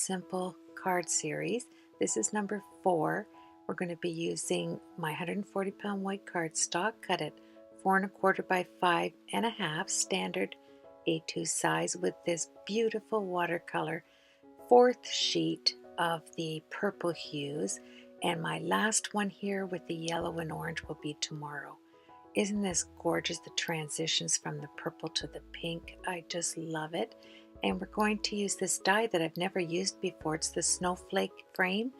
Simple card series. This is number 4. We're going to be using my 140-pound white cardstock, cut at 4 1/4 by 5 1/2 standard A2 size, with this beautiful watercolor 4th sheet of the purple hues, and my last one here with the yellow and orange will be tomorrow. Isn't this gorgeous, the transitions from the purple to the pink? I just love it. And we're going to use this die that I've never used before. It's the Snowflake Frame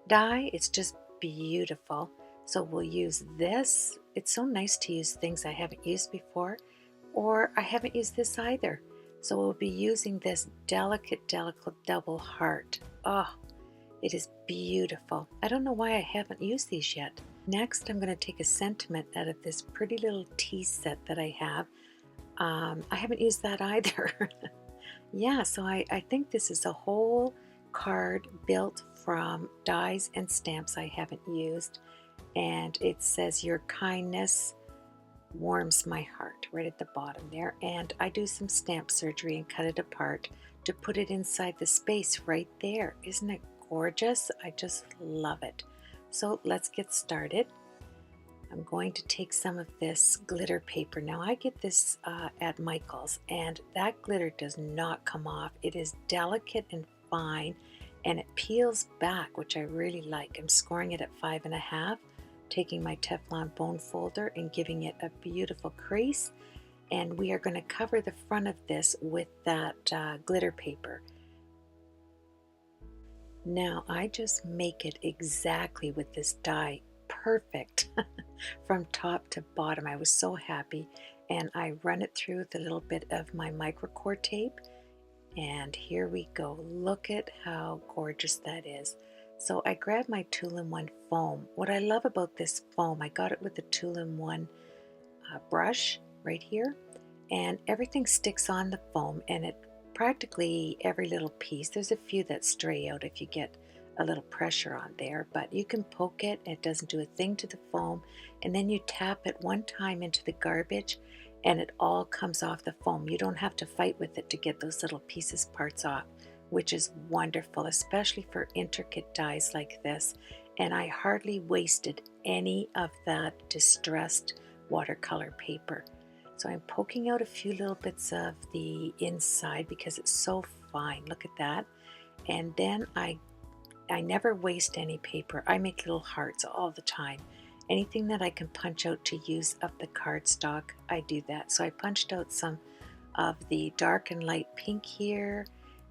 die. It's just beautiful. So we'll use this. It's so nice to use things I haven't used before, or I haven't used this either. So we'll be using this delicate double heart. Oh, it is beautiful. I don't know why I haven't used these yet. Next, I'm going to take a sentiment out of this pretty little tea set that I have. I haven't used that either. Yeah, so I think this is a whole card built from dies and stamps I haven't used. And it says, "Your kindness warms my heart," right at the bottom there. And I do some stamp surgery and cut it apart to put it inside the space right there. Isn't it gorgeous? I just love it. So let's get started. I'm going to take some of this glitter paper. Now I get this at Michael's, and that glitter does not come off. It is delicate and fine, and it peels back, which I really like. I'm scoring it at 5 1/2, taking my Teflon bone folder and giving it a beautiful crease. And we are going to cover the front of this with that glitter paper. Now I just make it exactly with this die perfect from top to bottom. I was so happy, and I run it through with a little bit of my microcore tape, and here we go. Look at how gorgeous that is. So I grabbed my Tool-in-One foam. What I love about this foam, I got it with the Tool-in-One brush right here, and everything sticks on the foam, and it practically every little piece. There's a few that stray out if you get a little pressure on there, but you can poke it, it doesn't do a thing to the foam, and then you tap it one time into the garbage and it all comes off the foam. You don't have to fight with it to get those little parts off, which is wonderful, especially for intricate dies like this. And I hardly wasted any of that distressed watercolor paper. So I'm poking out a few little bits of the inside because it's so fine. Look at that. And then I never waste any paper. I make little hearts all the time. Anything that I can punch out to use of the cardstock, I do that. So I punched out some of the dark and light pink here.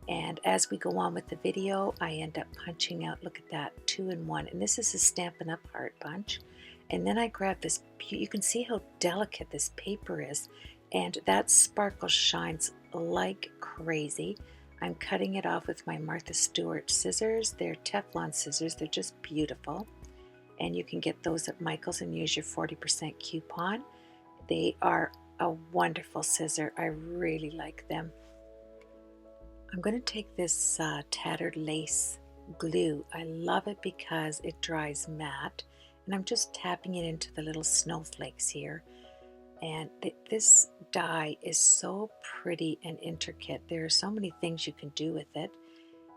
And as we go on with the video, I end up punching out, look at that, 2-in-1. And this is a Stampin' Up! Heart punch. And then I grab this, you can see how delicate this paper is, and that sparkle shines like crazy. I'm cutting it off with my Martha Stewart scissors. They're Teflon scissors, they're just beautiful. And you can get those at Michael's and use your 40% coupon. They are a wonderful scissor, I really like them. I'm going to take this tattered lace glue. I love it because it dries matte. And I'm just tapping it into the little snowflakes here. And this die is so pretty and intricate. There are so many things you can do with it.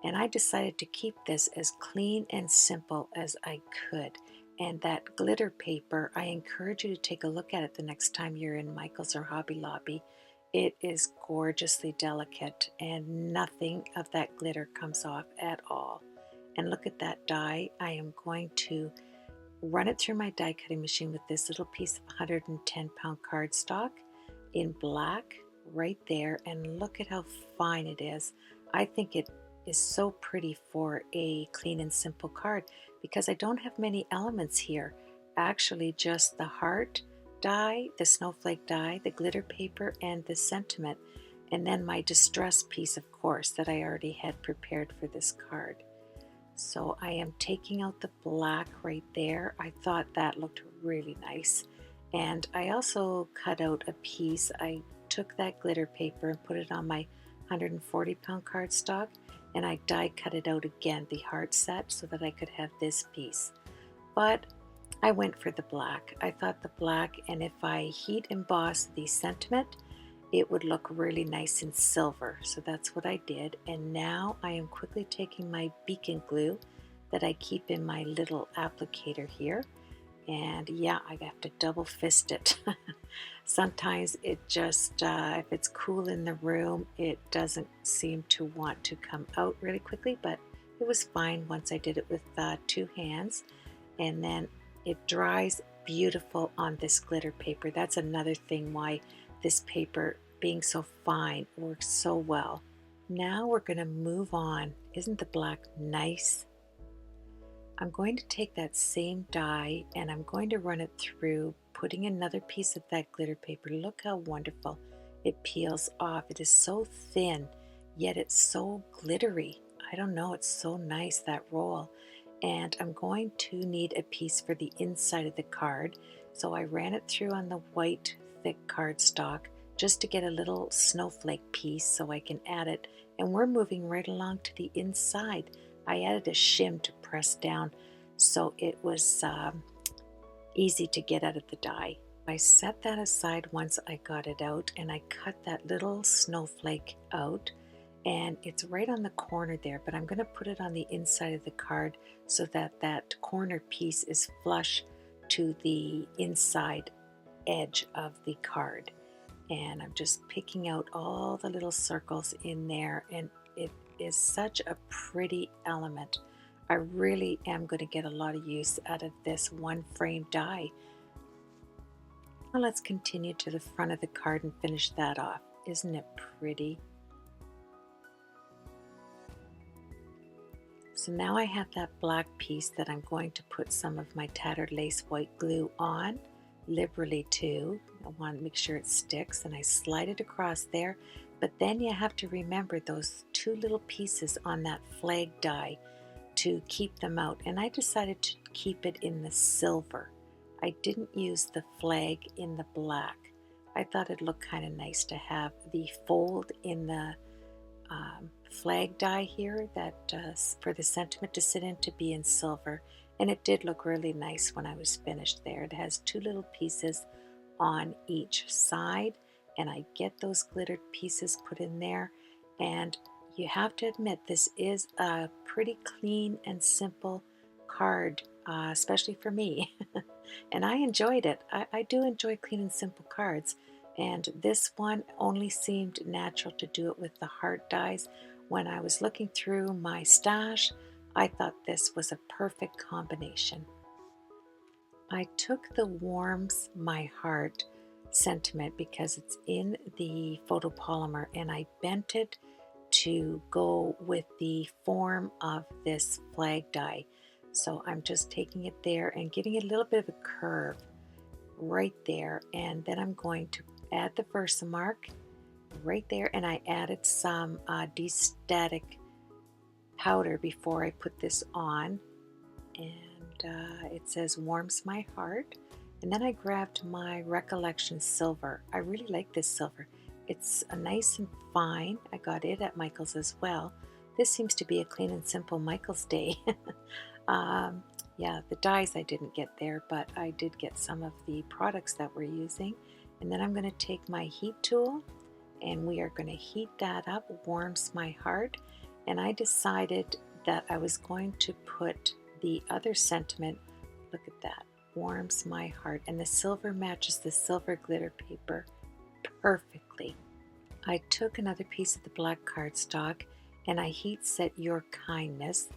And I decided to keep this as clean and simple as I could. And that glitter paper, I encourage you to take a look at it the next time you're in Michael's or Hobby Lobby. It is gorgeously delicate, and nothing of that glitter comes off at all. And look at that die. I am going to run it through my die cutting machine with this little piece of 110-pound cardstock in black right there, and look at how fine it is. I think it is so pretty for a clean and simple card because I don't have many elements here. Actually, just the heart die, the snowflake die, the glitter paper, and the sentiment, and then my distress piece, of course, that I already had prepared for this card. So I am taking out the black right there. I thought that looked really nice. And I also cut out a piece. I took that glitter paper and put it on my 140-pound cardstock, and I die cut it out again, the heart set, so that I could have this piece. But I went for the black. I thought the black, and if I heat emboss the sentiment it would look really nice in silver. So that's what I did. And now I am quickly taking my beacon glue that I keep in my little applicator here. And yeah, I have to double fist it. Sometimes it just, if it's cool in the room, it doesn't seem to want to come out really quickly, but it was fine once I did it with 2 hands. And then it dries beautiful on this glitter paper. That's another thing why this paper, being so fine, works so well. Now we're going to move on. Isn't the black nice? I'm going to take that same die and I'm going to run it through, putting another piece of that glitter paper. Look how wonderful it peels off. It is so thin, yet it's so glittery. I don't know, it's so nice, that roll. And I'm going to need a piece for the inside of the card. So I ran it through on the white thick cardstock just to get a little snowflake piece so I can add it. And we're moving right along to the inside. I added a shim to press down so it was easy to get out of the die. I set that aside once I got it out, and I cut that little snowflake out, and it's right on the corner there, but I'm going to put it on the inside of the card so that that corner piece is flush to the inside edge of the card. And I'm just picking out all the little circles in there, and it is such a pretty element. I really am going to get a lot of use out of this one frame die. Now let's continue to the front of the card and finish that off. Isn't it pretty? So now I have that black piece that I'm going to put some of my tattered lace white glue on, liberally too. I want to make sure it sticks, and I slide it across there. But then you have to remember those two little pieces on that flag die to keep them out. And I decided to keep it in the silver. I didn't use the flag in the black. I thought it looked kind of nice to have the fold in the flag die here that for the sentiment to sit in to be in silver, and it did look really nice when I was finished there. It has two little pieces on each side, and I get those glittered pieces put in there. And you have to admit, this is a pretty clean and simple card, especially for me. And I enjoyed it. I do enjoy clean and simple cards, and this one only seemed natural to do it with the heart dies. When I was looking through my stash, I thought this was a perfect combination. I took the Warms My Heart sentiment because it's in the photopolymer, and I bent it to go with the form of this flag die. So I'm just taking it there and getting a little bit of a curve right there, and then I'm going to add the Versamark right there, and I added some de-static powder before I put this on, and it says Warms My Heart. And then I grabbed my Recollection silver. I really like this silver. It's a nice and fine. I got it at Michael's as well. This seems to be a clean and simple Michael's Day. Yeah, the dies I didn't get there, but I did get some of the products that we're using. And then I'm going to take my heat tool, and we are going to heat that up. Warms My Heart. And I decided that I was going to put the other sentiment. Look at that. Warms My Heart. And the silver matches the silver glitter paper perfectly. I took another piece of the black cardstock and I heat set Your Kindness,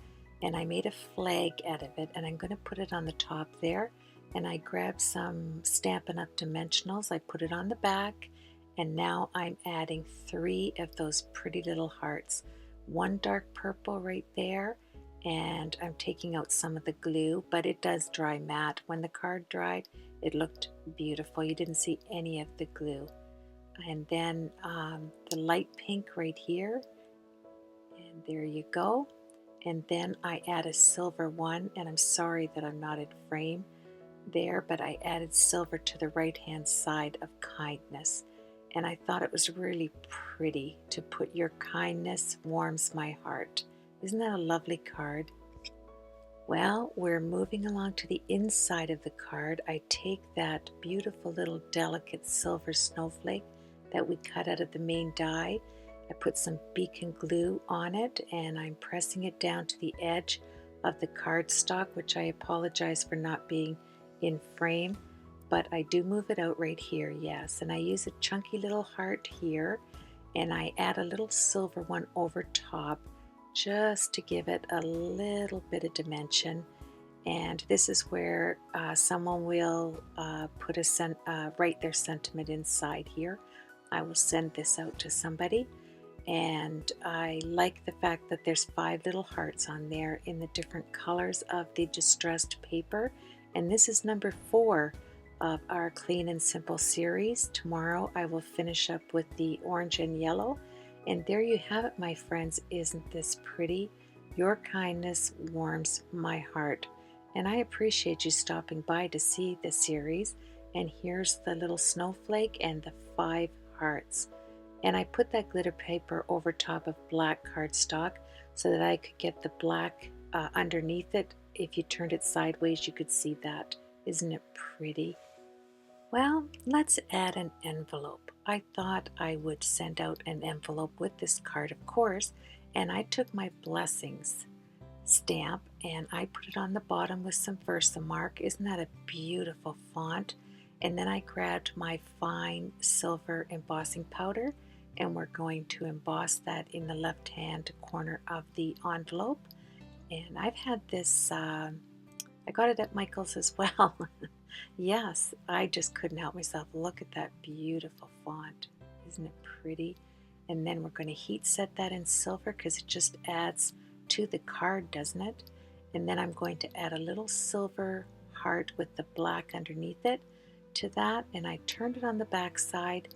and I made a flag out of it, and I'm going to put it on the top there. And I grabbed some Stampin' Up! Dimensionals. I put it on the back, and now I'm adding 3 of those pretty little hearts. One dark purple right there, and I'm taking out some of the glue, but it does dry matte. When the card dried, it looked beautiful. You didn't see any of the glue. And then the light pink right here, and there you go. And then I add a silver one, and I'm sorry that I'm not in frame there, but I added silver to the right hand side of Kindness. And I thought it was really pretty to put Your Kindness Warms My Heart. Isn't that a lovely card? Well, we're moving along to the inside of the card. I take that beautiful little delicate silver snowflake that we cut out of the main die. I put some beacon glue on it and I'm pressing it down to the edge of the cardstock, which I apologize for not being in frame, but I do move it out right here, yes. And I use a chunky little heart here, and I add a little silver one over top just to give it a little bit of dimension. And this is where someone will write their sentiment inside here. I will send this out to somebody, and I like the fact that there's 5 little hearts on there in the different colors of the distressed paper. And this is number 4 of our Clean and Simple series. Tomorrow I will finish up with the orange and yellow. And there you have it, my friends. Isn't this pretty? Your kindness warms my heart. And I appreciate you stopping by to see the series. And here's the little snowflake and the 5 hearts. And I put that glitter paper over top of black cardstock so that I could get the black underneath it. If you turned it sideways, you could see that. Isn't it pretty? Well, let's add an envelope. I thought I would send out an envelope with this card, of course, and I took my blessings stamp and I put it on the bottom with some Versamark. Isn't that a beautiful font? And then I grabbed my fine silver embossing powder, and we're going to emboss that in the left hand corner of the envelope. And I've had this, I got it at Michael's as well. Yes, I just couldn't help myself. Look at that beautiful font. Isn't it pretty? And then we're going to heat set that in silver because it just adds to the card, doesn't it? And then I'm going to add a little silver heart with the black underneath it to that. And I turned it on the back side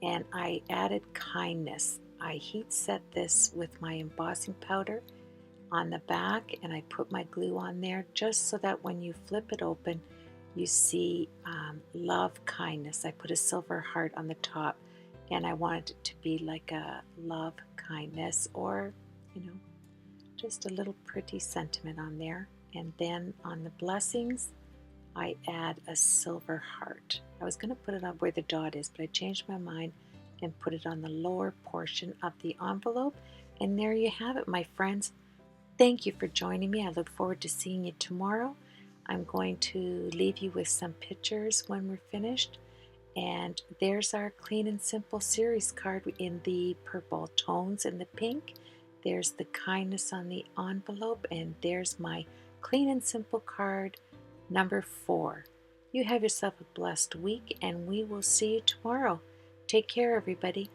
and I added kindness. I heat set this with my embossing powder on the back, and I put my glue on there just so that when you flip it open, you see love, kindness. I put a silver heart on the top, and I wanted it to be like a love, kindness, or, just a little pretty sentiment on there. And then on the blessings, I add a silver heart. I was going to put it on where the dot is, but I changed my mind and put it on the lower portion of the envelope. And there you have it, my friends. Thank you for joining me. I look forward to seeing you tomorrow. I'm going to leave you with some pictures when we're finished. And there's our Clean and Simple series card in the purple tones and the pink. There's the kindness on the envelope, and there's my Clean and Simple card number 4. You have yourself a blessed week, and we will see you tomorrow. Take care, everybody.